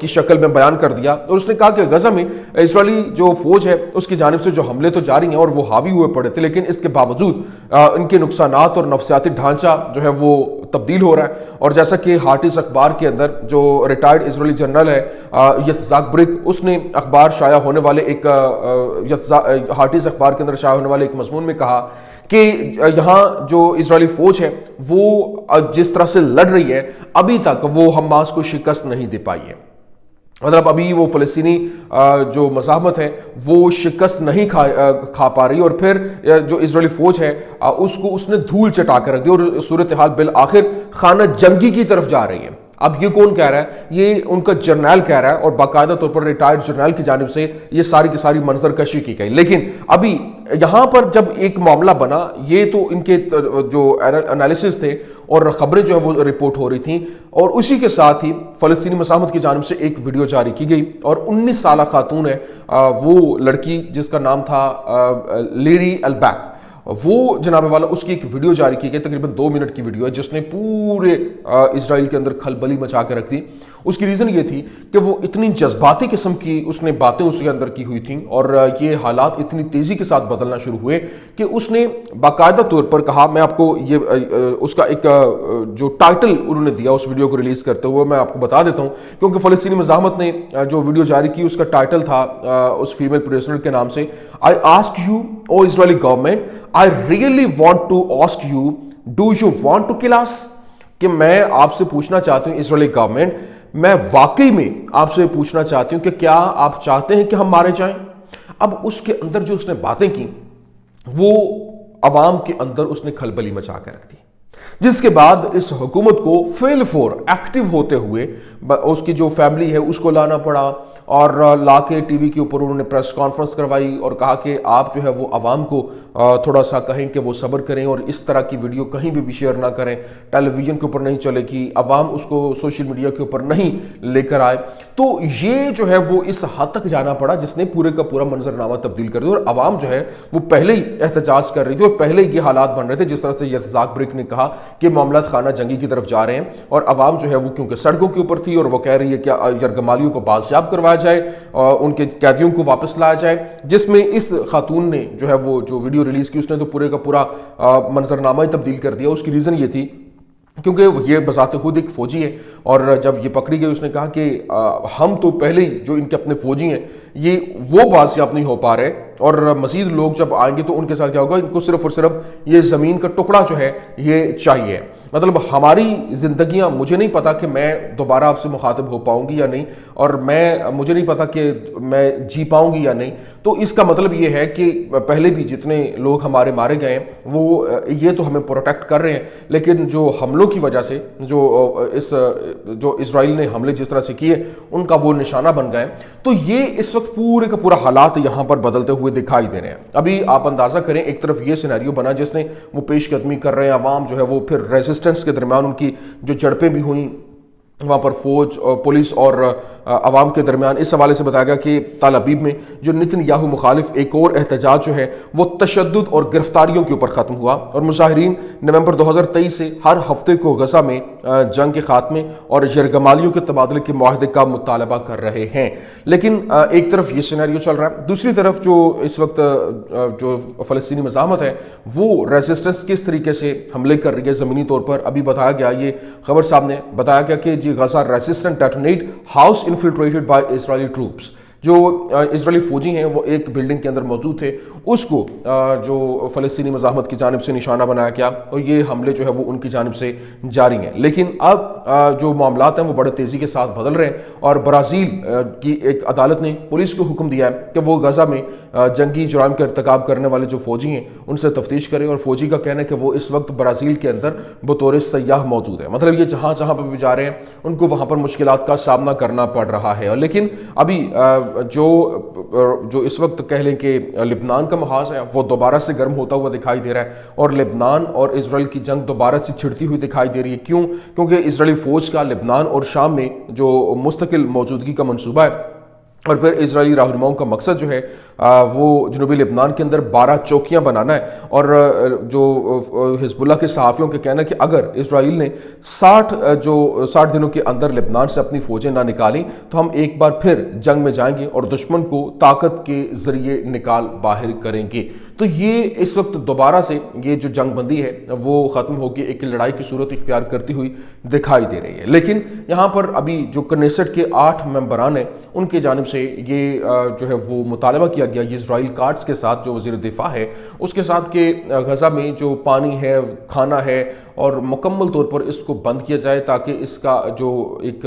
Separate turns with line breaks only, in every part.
کی شکل میں بیان کر دیا اور اس نے کہا کہ غزہ میں اسرائیلی جو فوج ہے اس کی جانب سے جو حملے تو جاری ہیں اور وہ حاوی ہوئے پڑے تھے، لیکن اس کے باوجود ان کے نقصانات اور نفسیاتی ڈھانچہ جو ہے وہ تبدیل ہو رہا ہے۔ اور جیسا کہ ہارٹیز اخبار کے اندر جو ریٹائرڈ اسرائیلی جنرل ہے یتزاک برک، اس نے اخبار شائع ہونے والے ایک ہارٹیز اخبار کے اندر شائع ہونے والے ایک مضمون میں کہا کہ یہاں جو اسرائیلی فوج ہے وہ جس طرح سے لڑ رہی ہے ابھی تک وہ حماس کو شکست نہیں دے پائی ہے۔ مطلب ابھی وہ فلسطینی جو مزاحمت ہے وہ شکست نہیں کھا پا رہی، اور پھر جو اسرائیلی فوج ہے اس نے دھول چٹا کر رکھ دی اور صورتحال بالآخر خانہ جنگی کی طرف جا رہی ہے۔ اب یہ کون کہہ رہا ہے؟ یہ ان کا جرنیل کہہ رہا ہے، اور باقاعدہ طور پر ریٹائرڈ جرنیل کی جانب سے یہ ساری کی ساری منظر کشی کی گئی۔ لیکن ابھی یہاں پر جب ایک معاملہ بنا، یہ تو ان کے جو انالیسز تھے اور خبریں جو ہے وہ رپورٹ ہو رہی تھیں، اور اسی کے ساتھ ہی فلسطینی مزاحمت کی جانب سے ایک ویڈیو جاری کی گئی، اور 19 سالہ خاتون ہے وہ لڑکی جس کا نام تھا لیری البیک، وہ جناب والا اس کی ایک ویڈیو جاری کی گئی، تقریباً 2 منٹ کی ویڈیو ہے جس نے پورے اسرائیل کے اندر کھلبلی مچا کے رکھ دی۔ اس کی ریزن یہ تھی کہ وہ اتنی جذباتی قسم کی اس نے باتیں اس کے اندر کی ہوئی تھیں، اور یہ حالات اتنی تیزی کے ساتھ بدلنا شروع ہوئے کہ اس نے باقاعدہ طور پر کہا، میں آپ کو یہ اس کا ایک جو ٹائٹل انہوں نے دیا اس ویڈیو کو ریلیز کرتے ہوئے میں آپ کو بتا دیتا ہوں، کیونکہ فلسطینی مزاحمت نے جو ویڈیو جاری کی اس کا ٹائٹل تھا اس فیمیل پریزنر کے نام سے، I ask you, O Israeli government, I really want to ask you, do you want to kill us? کہ میں آپ سے پوچھنا چاہتی ہوں اسرائیلی گورنمنٹ، میں واقعی میں آپ سے پوچھنا چاہتی ہوں کہ کیا آپ چاہتے ہیں کہ ہم مارے جائیں؟ اب اس کے اندر جو اس نے باتیں کی وہ عوام کے اندر اس نے کھلبلی مچا کے رکھ دی، جس کے بعد اس حکومت کو فیل فور ایکٹیو ہوتے ہوئے اس کی جو فیملی ہے اس کو لانا پڑا، اور لا کے ٹی وی کے اوپر انہوں نے پریس کانفرنس کروائی اور کہا کہ آپ جو ہے وہ عوام کو تھوڑا سا کہیں کہ وہ صبر کریں اور اس طرح کی ویڈیو کہیں بھی شیئر نہ کریں، ٹیلی ویژن کے اوپر نہیں چلے گی، عوام اس کو سوشل میڈیا کے اوپر نہیں لے کر آئے۔ تو یہ جو ہے وہ اس حد تک جانا پڑا جس نے پورے کا پورا منظرنامہ تبدیل کر دیا، اور عوام جو ہے وہ پہلے ہی احتجاج کر رہی تھی اور پہلے ہی یہ حالات بن رہے تھے، جس طرح سے یتزاک برک نے کہا کہ معاملات خانہ جنگی کی طرف جا رہے ہیں، اور عوام جو ہے وہ کیونکہ سڑکوں کے اوپر تھی اور وہ کہہ رہی ہے کہ یرغمالیوں کو بازیاب کروایا جائے اور ان کے قیدیوں کو واپس لایا جائے، جس میں اس خاتون نے جو ہے وہ جو ویڈیو ریلیز کی اس نے تو پورے کا پورا منظرنامہ ہی تبدیل کر دیا۔ اس کی ریزن یہ تھی کیونکہ یہ بذات خود ایک فوجی ہے، اور جب یہ پکڑی گئی اس نے کہا کہ ہم تو پہلے ہی جو ان کے اپنے فوجی ہیں یہ وہ بازیاب نہیں ہو پا رہے، اور مزید لوگ جب آئیں گے تو ان کے ساتھ کیا ہوگا، ان کو صرف اور صرف یہ زمین کا ٹکڑا جو ہے یہ چاہیے، مطلب ہماری زندگیاں، مجھے نہیں پتا کہ میں دوبارہ آپ سے مخاطب ہو پاؤں گی یا نہیں، اور مجھے نہیں پتا کہ میں جی پاؤں گی یا نہیں۔ تو اس کا مطلب یہ ہے کہ پہلے بھی جتنے لوگ ہمارے مارے گئے ہیں وہ یہ تو ہمیں پروٹیکٹ کر رہے ہیں، لیکن جو حملوں کی وجہ سے جو اسرائیل نے حملے جس طرح سے کیے ان کا وہ نشانہ بن گئے۔ تو یہ اس وقت پورے کا پورا حالات یہاں پر بدلتے ہوئے دکھائی دے رہے ہیں۔ ابھی آپ اندازہ کریں، ایک طرف یہ سینیریو بنا جس نے وہ پیش قدمی کر رہے ہیں، عوام جو ہے وہ پھر ریزسٹنس کے درمیان ان کی جو جھڑپیں بھی ہوئیں وہاں پر فوج، پولیس اور عوام کے درمیان۔ اس حوالے سے بتایا گیا کہ تل ابیب میں جو نتن یاہو مخالف ایک اور احتجاج جو ہے وہ تشدد اور گرفتاریوں کے اوپر ختم ہوا، اور مظاہرین نومبر 2023 سے ہر ہفتے کو غزہ میں جنگ کے خاتمے اور یرغمالیوں کے تبادلے کے معاہدے کا مطالبہ کر رہے ہیں۔ لیکن ایک طرف یہ سینیریو چل رہا ہے، دوسری طرف جو اس وقت جو فلسطینی مزاحمت ہے وہ ریزسٹنس کس طریقے سے حملے کر رہی ہے زمینی طور پر۔ ابھی بتایا گیا، یہ خبر صاحب نے بتایا گیا کہ جی Gaza resistant detonate house infiltrated by Israeli troops, جو اسرائیلی فوجی ہیں وہ ایک بلڈنگ کے اندر موجود تھے، اس کو جو فلسطینی مزاحمت کی جانب سے نشانہ بنایا گیا، اور یہ حملے جو ہے وہ ان کی جانب سے جاری ہیں۔ لیکن اب جو معاملات ہیں وہ بڑے تیزی کے ساتھ بدل رہے ہیں، اور برازیل کی ایک عدالت نے پولیس کو حکم دیا ہے کہ وہ غزہ میں جنگی جرائم کا ارتکاب کرنے والے جو فوجی ہیں ان سے تفتیش کرے، اور فوجی کا کہنا ہے کہ وہ اس وقت برازیل کے اندر بطور سیاح موجود ہے، مطلب یہ جہاں جہاں پہ بھی جا رہے ہیں ان کو وہاں پر مشکلات کا سامنا کرنا پڑ رہا ہے۔ لیکن ابھی جو اس وقت کہہ لیں کہ لبنان کا محاذ ہے وہ دوبارہ سے گرم ہوتا ہوا دکھائی دے رہا ہے، اور لبنان اور اسرائیل کی جنگ دوبارہ سے چھڑتی ہوئی دکھائی دے رہی ہے۔ کیوں؟ کیونکہ اسرائیلی فوج کا لبنان اور شام میں جو مستقل موجودگی کا منصوبہ ہے، اور پھر اسرائیلی رہنماؤں کا مقصد جو ہے وہ جنوبی لبنان کے اندر 12 چوکیاں بنانا ہے، اور جو حزب اللہ کے صحافیوں کے کہنا ہے کہ اگر اسرائیل نے 60 دنوں کے اندر لبنان سے اپنی فوجیں نہ نکالیں تو ہم ایک بار پھر جنگ میں جائیں گے اور دشمن کو طاقت کے ذریعے نکال باہر کریں گے۔ تو یہ اس وقت دوبارہ سے یہ جو جنگ بندی ہے وہ ختم ہو کے ایک لڑائی کی صورت اختیار کرتی ہوئی دکھائی دے رہی ہے۔ لیکن یہاں پر ابھی جو کنیسٹ کے 8 ممبران ہیں ان کی جانب سے یہ جو ہے وہ مطالبہ کیا گیا یہ اسرائیل کارڈز کے ساتھ، جو وزیر دفاع ہے اس کے ساتھ، کہ غزہ میں جو پانی ہے، کھانا ہے، اور مکمل طور پر اس کو بند کیا جائے تاکہ اس کا جو ایک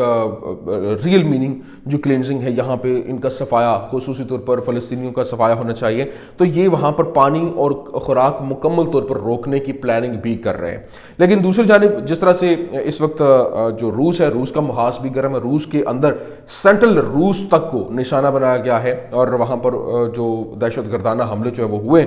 ریئل میننگ جو کلینزنگ ہے یہاں پہ ان کا صفایا، خصوصی طور پر فلسطینیوں کا صفایا ہونا چاہیے۔ تو یہ وہاں پر پانی اور خوراک مکمل طور پر روکنے کی پلاننگ بھی کر رہے ہیں۔ لیکن دوسری جانب جس طرح سے اس وقت جو روس ہے، روس کا محاذ بھی گرم ہے، روس کے اندر سینٹرل روس تک کو نشانہ بنایا گیا ہے اور وہاں پر جو دہشت گردانہ حملے جو ہے وہ ہوئے۔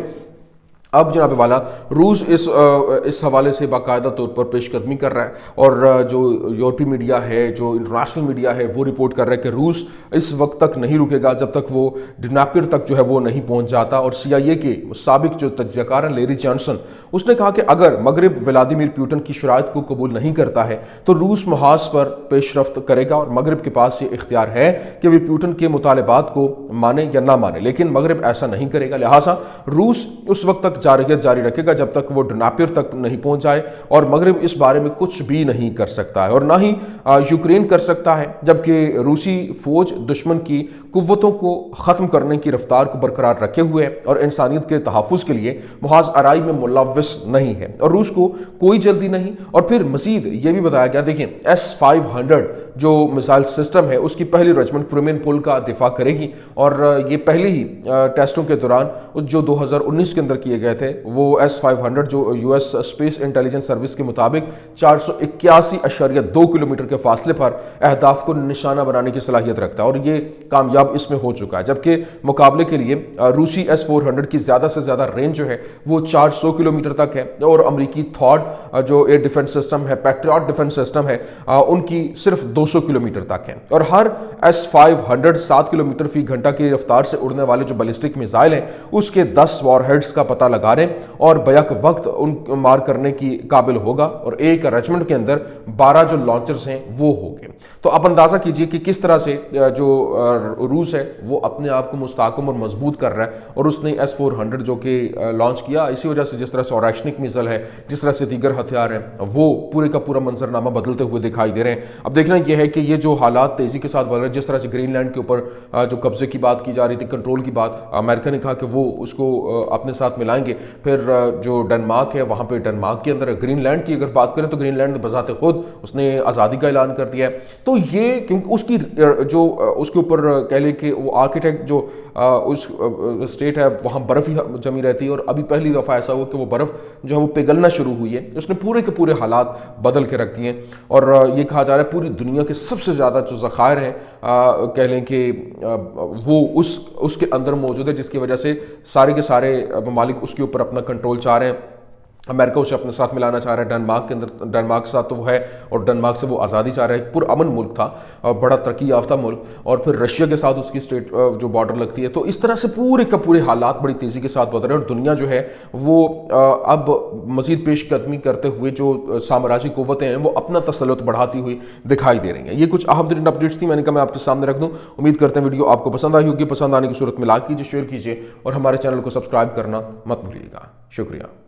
اب جناب والا روس اس حوالے سے باقاعدہ طور پر پیش قدمی کر رہا ہے، اور جو یورپی میڈیا ہے، جو انٹرنیشنل میڈیا ہے، وہ رپورٹ کر رہا ہے کہ روس اس وقت تک نہیں رکے گا جب تک وہ ڈناپر تک جو ہے وہ نہیں پہنچ جاتا۔ اور CIA کے سابق جو تجزیہ کار ہیں لیری جانسن، اس نے کہا کہ اگر مغرب ولادیمیر پیوٹن کی شرائط کو قبول نہیں کرتا ہے تو روس محاذ پر پیش رفت کرے گا، اور مغرب کے پاس یہ اختیار ہے کہ وہ پیوٹن کے مطالبات کو مانے یا نہ مانے، لیکن مغرب ایسا نہیں کرے گا۔ لہٰذا روس اس وقت تک جارحیت جاری رکھے گا جب تک وہ ڈناپر تک نہیں پہنچ جائے، اور مغرب اس بارے میں کچھ بھی نہیں کر سکتا ہے، اور نہ ہی یوکرین کر سکتا ہے، جبکہ روسی فوج دشمن کی قوتوں کو ختم کرنے کی رفتار کو برقرار رکھے ہوئے ہے اور انسانیت کے تحفظ کے لیے محاذ آرائی میں ملوث نہیں ہے، اور روس کو کوئی جلدی نہیں۔ اور پھر مزید یہ بھی بتایا گیا، دیکھیں S-500 جو میزائل سسٹم ہے اس کی پہلی رجمنٹ کرمین پل کا دفاع کرے گی، اور یہ پہلے ہی ٹیسٹوں کے دوران جو 2019 کے اندر کیے گئے تھے وہ S-500 جو US اسپیس انٹیلیجنس سروس کے مطابق 481.2 کلومیٹر کے فاصلے پر اہداف کو نشانہ بنانے کی صلاحیت رکھتا ہے، اور یہ کامیاب اس میں ہو چکا ہے، جبکہ مقابلے کے لیے روسی S-400 کی زیادہ سے زیادہ رینج جو ہے وہ 400 کلومیٹر تک ہے، اور امریکی تھاڈ جو ایئر ڈیفنس سسٹم ہے، پیٹریاٹ ڈیفنس سسٹم ہے، ان کی صرف 200 کلومیٹر تک ہے، اور ہر S-500 7 کلومیٹر فی گھنٹہ کی رفتار سے اڑنے والے جو بیلسٹک میزائل ہیں اس کے 10 وار ہیڈز کا پتہ لگا رہے ہیں، اور بیک وقت ان مار کرنے کی قابل ہوگا، اور ایک رجمنٹ کے اندر 12 جو لانچرز ہیں وہ ہو گئے۔ تو آپ اندازہ کیجئے کہ کس طرح سے جو روس ہے وہ اپنے آپ کو مستحکم اور مضبوط کر رہا ہے، اور اس نے S-400 جو کہ لانچ کیا، اسی وجہ سے جس طرح سے اوراشنک میزائل ہے، جس طرح سے دیگر ہتھیار ہیں، وہ پورے کا پورا منظرنامہ بدلتے ہوئے دکھائی دے رہے ہیں۔ اب دیکھنا یہ ہے کہ یہ جو حالات تیزی کے ساتھ بدل رہے ہیں، جس طرح سے گرین لینڈ کے اوپر جو قبضے کی بات کی جا رہی تھی، کنٹرول کی بات، امریکہ نے کہا کہ وہ اس کو اپنے ساتھ ملائیں گے۔ پھر جو ڈنمارک ہے، وہاں پہ ڈنمارک کے اندر گرین لینڈ کی اگر بات کریں تو گرین لینڈ بذات خود اس نے آزادی کا اعلان کر دیا ہے۔ تو یہ کیونکہ اس کی جو اس کے اوپر کہہ لیں کہ وہ آرکیٹیکٹ جو اس اسٹیٹ ہے وہاں برف ہی جمی رہتی ہے، اور ابھی پہلی دفعہ ایسا ہوا کہ وہ برف جو ہے وہ پگھلنا شروع ہوئی ہے، اس نے پورے کے پورے حالات بدل کے رکھ دیے ہیں، اور یہ کہا جا رہا ہے پوری دنیا کے سب سے زیادہ جو ذخائر ہیں کہہ لیں کہ وہ اس کے اندر موجود ہے، جس کی وجہ سے سارے کے سارے ممالک اس کے اوپر اپنا کنٹرول چاہ رہے ہیں۔ امریکہ اسے اپنے ساتھ ملانا چاہ رہا ہے، ڈنمارک کے اندر، ڈنمارک کے ساتھ تو وہ ہے، اور ڈنمارک سے وہ آزادی چاہ رہا ہے، پرامن ملک تھا، بڑا ترقی یافتہ ملک، اور پھر رشیا کے ساتھ اس کی اسٹیٹ جو بارڈر لگتی ہے۔ تو اس طرح سے پورے کا پورے حالات بڑی تیزی کے ساتھ بدل رہے ہیں، اور دنیا جو ہے وہ اب مزید پیش قدمی کرتے ہوئے جو سامراجی قوتیں ہیں وہ اپنا تسلط بڑھاتی ہوئی دکھائی دے رہی ہیں۔ یہ کچھ اہم ترین اپڈیٹس تھی، میں نے کہا میں آپ کے سامنے رکھ دوں۔ امید کرتے ہیں ویڈیو آپ کو پسند آئی ہوگی، پسند آنے کی صورت میں لائک کیجیے، شیئر کیجیے، اور ہمارے چینل کو سبسکرائب کرنا مت بھولیے گا۔ شکریہ۔